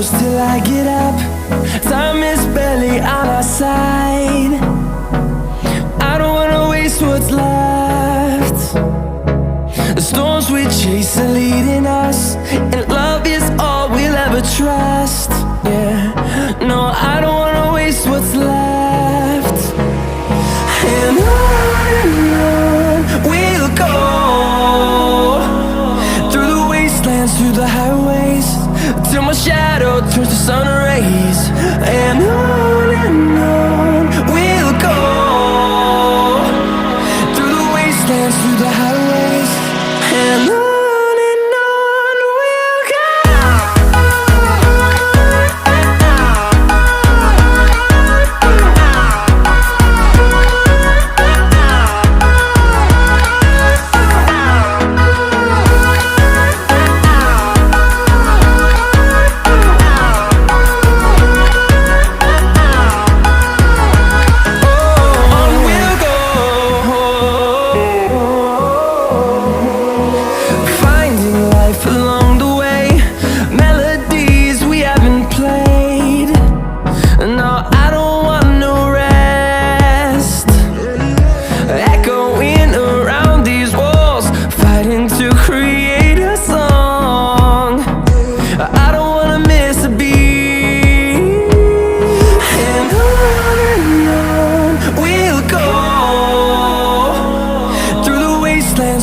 close till I get up. Time is barely on our side. I don't wanna waste what's left. The storms we chase are leading us, and love is all we'll ever trust. Yeah, no, I don't wanna waste what's left. And on we'll go, through the wastelands, through the highways, till my shadow turns to sun rays. And on we'll go, through the wastelands, through the highways, and on we'll go.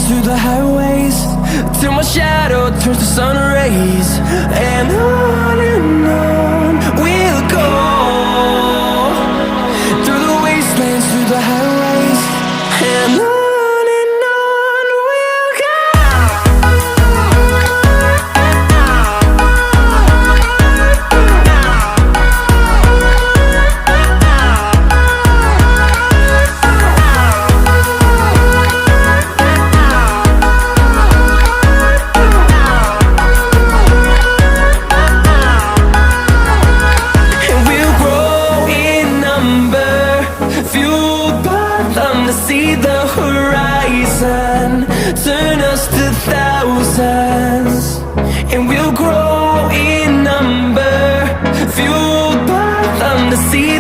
Through the highways, till my shadow turns to sun rays. And on we'll go, through the wastelands, through the highways, and on we'll go. To see the horizon turn us to thousands, and we'll grow in number, fueled by them to see